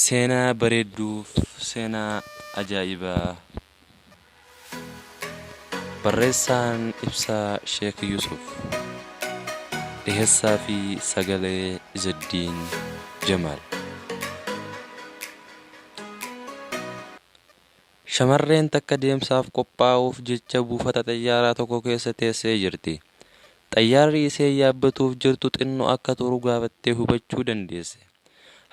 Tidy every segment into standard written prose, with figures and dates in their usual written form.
Seenaa bareedduuf seenaa ajaa'ibaa. Barreessaan Ibsaa Sheek Yusuf, dhiheessaa fi sagalee Izzetdiin Jamaal. Shamarreen takka deemsaaf qophaa'uuf jecha buufata xayyaaraa tokko keessa teessee jirti. Xayyaarri ishee yaabbatuuf jirtu xinnoo akka turu gaafattee hubachuu dandeesse.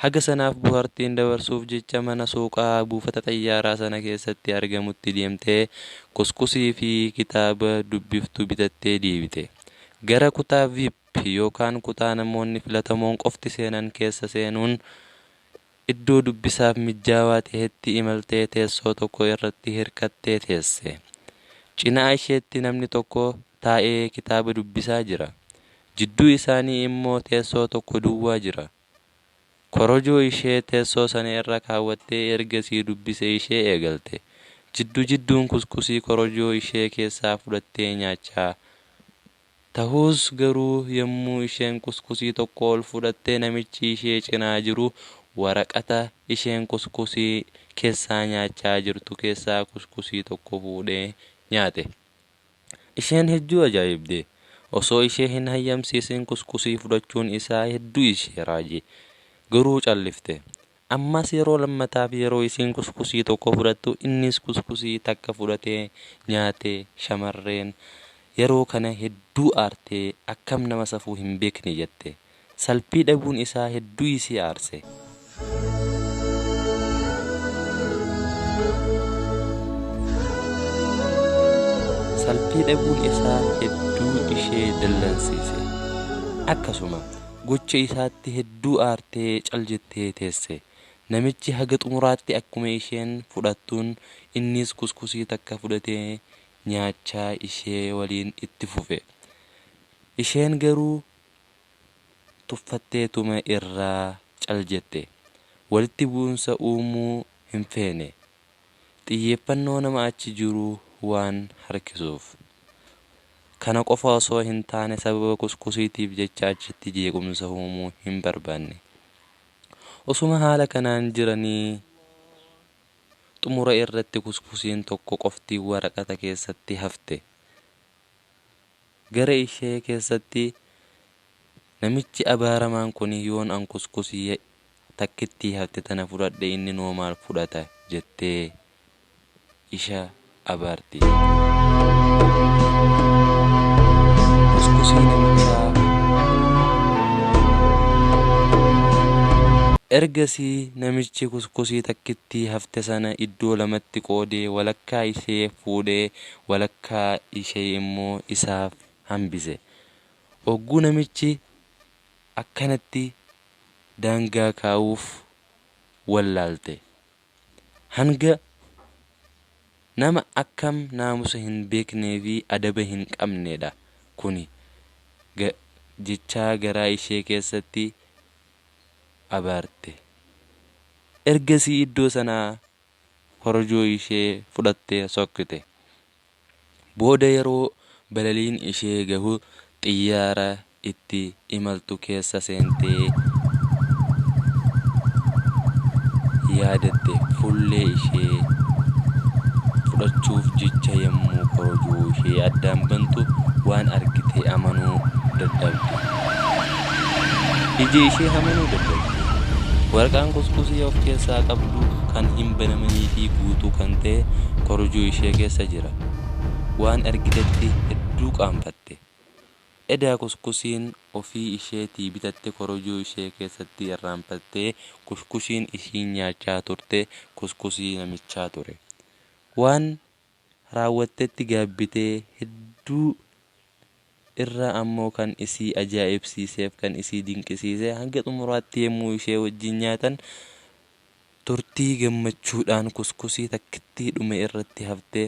Haga sanaaf buhartiin dabarsuuf jecha mana suuqaa buufata xayyaaraa sana keessatti argamutti deemtee kuskusii fi kitaaba dubbiftuu bitattee deebite. Gara kutaa VIP yookaan kutaa namoonni filatamoon qofti seenan keessa seenuun iddoo dubbisaaf mijaawaa ta'etti imaltee teessoo tokko irratti hirkattee teesse. Cinaa isheetti namni tokko taa'ee kitaaba dubbisaa jira. Jidduu isaanii immoo teessoo tokko duwwaa jira. Korojoo ishee teessoo sana irra kaawwattee ergasii dubbisee ishee eegalte. Jidduun kuskusii korojoo ishee keessaa fudhattee nyaachaa. Ta'us garuu yommuu isheen kuskusii tokko ol fudhattee namichi ishee cinaa jiru waraqata isheen kuskusii keessaa nyaachaa jirtu keessaa kuskusii tokko fuudhee nyaate. Isheen hedduu ajaa'ibde. Osoo ishee hin hayyamsiisin kuskusii fudhachuun isaa hedduu ishee raaje. Garuu callifte. Ammas yeroo lammataaf yeroo isiin kuskusii tokko fudhattu innis kuskusii takka fudhatee nyaate. Shamarreen yeroo kana hedduu aartee akkam nama safuu hin beekne jette. Salphii dhabuun isaa hedduu isii aarse. Salphii dhabuun isaa hedduu ishee dallansiise. Akkasuma gocha isaatti hedduu aartee caljettee teesse. Namichi haga xumuraatti akkuma isheen fudhattuun innis kuskusii takka fudhatee nyaachaa ishee waliin itti fufe. Isheen garuu tuffatteetuma irraa caljette. Walitti bu'umsa uumuu hin feene. Xiyyeeffannoo nama achi jiru waan harkisuuf. Kana qofa osoo hin taane sababa kuskusiitiif jecha achitti jeequmsa uumuu hin barbaanne. Osuma haala kanaan jiranii xumura irratti kuskusiin tokko qofti waraqata keessatti hafte. Gara ishee keessatti namichi abaaramaan kun yoon an kuskusii takkitti hafte tana fudhadhe inni noo maal fudhata jettee isha abaarti. Ergasii namichi kuskusii takkitti hafte sana iddoo lamatti qoodee walakkaa ishee fuudhee walakkaa ishee immoo isaaf hambise. Ogguu namichi akkanatti daangaa kaa'uuf wallaalte. Hanga nama akkam naamusa hin beeknee fi adaba hin qabnedha kuni. Jechaa garaa ishee keessatti abaarte. Ergasii iddoo sanaa korojoo ishee fudhattee sokkite. Booda yeroo balaliin ishee gahu xiyyaara itti imaltu keessa seentee yaadatte. Fuullee ishee fudhachuuf jecha yommuu korojoo ishee addaan bantu waan argite amanuu dadhabde. Iji ishee amanuu dadhabde. Waraqaan kuskusii of keessaa qabdu kan hin banamnee fi guutuu kan ta'e korojoo ishee keessa jira. Waan argitetti hedduu qaanfatte. Edaa kuskusiin ofii isheetii bitatte korojoo ishee keessatti irraanfattee kuskusiin ishiin nyaachaa turte kuskusii namichaa ture. Waan raawwattetti gaabbitee hedduu irra ammoo kan isii ajaa'ibsiiseef kan isii dinqisiise hanga xumuraatti yommuu ishee wajjin nyaatan turtii gammachuudhaan kuskusii takkitti dhume irratti haftee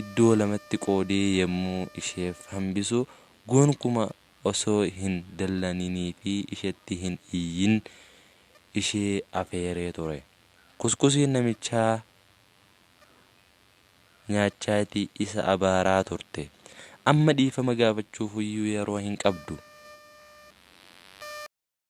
iddoo lamatti qoodee yommuu isheef hambisu gonkumaa osoo hin dallaninii fi isheetti hin iyyin ishee afeeree ture. Kuskusiin namichaa nyaachaati isa abaaraa turte. Amma dhiifama gaafachuuf iyyuu yeroo hin qabdu.